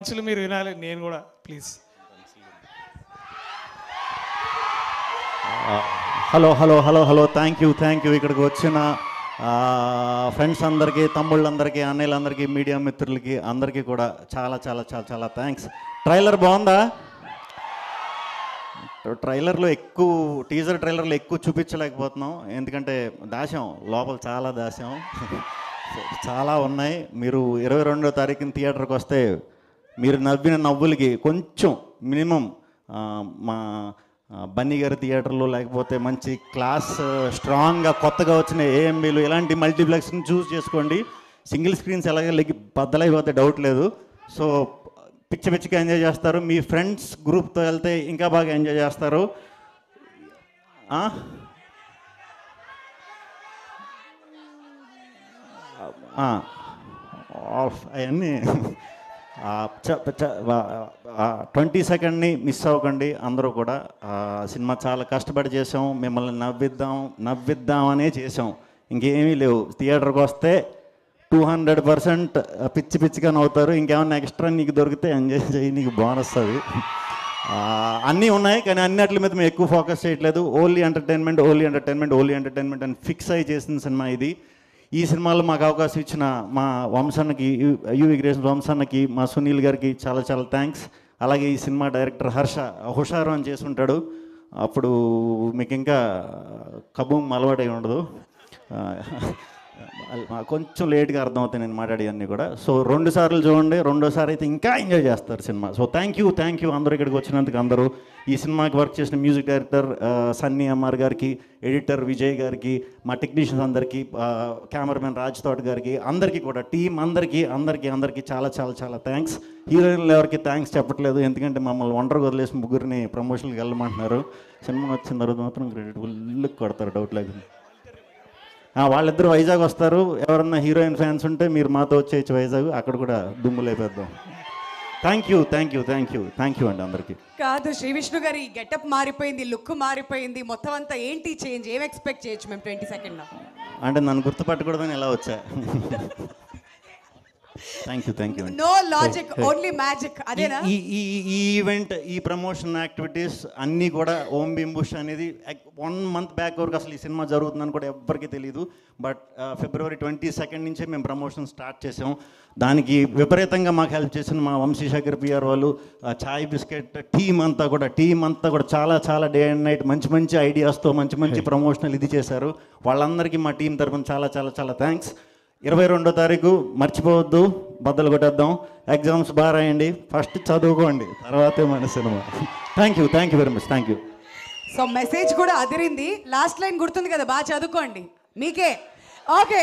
పంచులు మీరు వినాలి, నేను కూడా please. Hello hello hello hello thank you ఇక్కడికి వచ్చిన ఫ్రెండ్స్ అందరికీ, తమ్ముళ్ళందరికీ, అన్నయ్యలందరికీ, మీడియా మిత్రులకి అందరికీ కూడా చాలా చాలా చాలా చాలా థ్యాంక్స్. ట్రైలర్ బాగుందా? ట్రైలర్లో ఎక్కువ టీజర్ ట్రైలర్లో ఎక్కువ చూపించలేకపోతున్నాం, ఎందుకంటే దాశాం లోపల, చాలా దాశాం. చాలా ఉన్నాయి. మీరు 22వ తారీఖున థియేటర్కి వస్తే మీరు నవ్విన నవ్వులకి కొంచెం మినిమం మా బన్నీ గారి థియేటర్లో, లేకపోతే మంచి క్లాస్ స్ట్రాంగ్గా కొత్తగా వచ్చిన ఏఎంబీలు ఇలాంటి మల్టీప్లెక్స్ని చూస్ చేసుకోండి. సింగిల్ స్క్రీన్స్ ఎలాగే బద్దలైపోతే డౌట్ లేదు. సో పిచ్చి పిచ్చిగా ఎంజాయ్ చేస్తారు. మీ ఫ్రెండ్స్ గ్రూప్తో వెళ్తే ఇంకా బాగా ఎంజాయ్ చేస్తారు. అవన్నీ 22nd మిస్ అవ్వకండి అందరూ కూడా. సినిమా చాలా కష్టపడి చేసాం, మిమ్మల్ని నవ్విద్దామనే చేసాం, ఇంకేమీ లేవు. థియేటర్కి వస్తే 200% పిచ్చిగా నవ్వుతారు. ఇంకేమన్నా ఎక్స్ట్రా నీకు దొరికితే ఎంజాయ్ చేయి, నీకు బోనస్ అది. అన్నీ ఉన్నాయి, కానీ అన్నిటి మీద మేము ఎక్కువ ఫోకస్ చేయట్లేదు. ఓన్లీ ఎంటర్టైన్మెంట్ అని ఫిక్స్ అయ్యి చేసిన సినిమా ఇది. ఈ సినిమాలో మాకు అవకాశం ఇచ్చిన మా వంశానికి, యువి క్రియేషన్స్ వంశానికి, మా సునీల్ గారికి చాలా చాలా థ్యాంక్స్. అలాగే ఈ సినిమా డైరెక్టర్ హర్ష హుషారు అని చేసి ఉంటాడు, అప్పుడు మీకు ఇంకా కబూమ్ అలవాటై ఉండదు. కొంచెం లేట్గా అర్థమవుతాయి నేను మాట్లాడేవన్నీ కూడా. సో 2 సార్లు చూడండి, రెండోసారి అయితే ఇంకా ఎంజాయ్ చేస్తారు సినిమా. సో థ్యాంక్ యూ అందరూ ఇక్కడికి వచ్చినందుకు. అందరూ ఈ సినిమాకి వర్క్ చేసిన మ్యూజిక్ డైరెక్టర్ సన్నీ ఎంఆర్ గారికి, ఎడిటర్ విజయ్ గారికి, మా టెక్నీషియన్స్ అందరికీ, కెమెరామెన్ రాజ్ తోట గారికి, అందరికీ కూడా టీం అందరికీ చాలా చాలా చాలా థ్యాంక్స్. హీరోయిన్లు ఎవరికి థ్యాంక్స్ చెప్పట్లేదు, ఎందుకంటే మమ్మల్ని ఒంటరిగా వదిలేసి ముగ్గురిని ప్రమోషన్కి వెళ్ళమంటున్నారు. సినిమా వచ్చిన తర్వాత మాత్రం క్రెడిట్ ఫుల్ కొడతారు, డౌట్ లేకుండా. వాళ్ళిద్దరు వైజాగ్ వస్తారు. ఎవరన్నా హీరోయిన్ ఫ్యాన్స్ ఉంటే మీరు మాతో వచ్చేయచ్చు వైజాగ్, అక్కడ కూడా దుమ్ములు అయిపోద్దాం. థ్యాంక్ యూ అండి అందరికీ. కాదు, శ్రీ విష్ణు గారి గెటప్ మారిపోయింది, లుక్ మారిపోయింది, మొత్తం అంతా ఏంటి చేంజ్? ఏం ఎక్స్పెక్ట్ చేయొచ్చు మేము 22nd? అంటే నన్ను గుర్తుపట్టకూడదని ఎలా వచ్చా? Thank you know logic, only magic. అదేనా ఈ ఈవెంట్, ఈ ప్రమోషన్ యాక్టివిటీస్ అన్నీ కూడా ఓం బింబుష్ అనేది 1 month బ్యాక్ వరకు అసలు ఈ సినిమా జరుగుతుందని కూడా ఎవ్వరికీ తెలియదు. బట్ February 22nd నుంచే మేము ప్రమోషన్ స్టార్ట్ చేసాం. దానికి విపరీతంగా మాకు హెల్ప్ చేసిన మా వంశీశేఖర్ పిఆర్ వాళ్ళు, చాయ్ బిస్కెట్ టీం అంతా కూడా చాలా చాలా డే అండ్ నైట్ మంచి ఐడియాస్తో మంచి ప్రమోషనల్ ఇది చేశారు. వాళ్ళందరికీ మా టీం తరఫున చాలా చాలా చాలా థ్యాంక్స్. 22వ తారీఖు మర్చిపోవద్దు, బద్దలు కొట్టేద్దాం. ఎగ్జామ్స్ బాగా రాయండి, ఫస్ట్ చదువుకోండి, తర్వాతే మన cinema. Thank you very much. Thank you. So message కూడా అదిరింది. లాస్ట్ లైన్ గుర్తుంది కదా, బాగా చదువుకోండి, మీకే. ఓకే.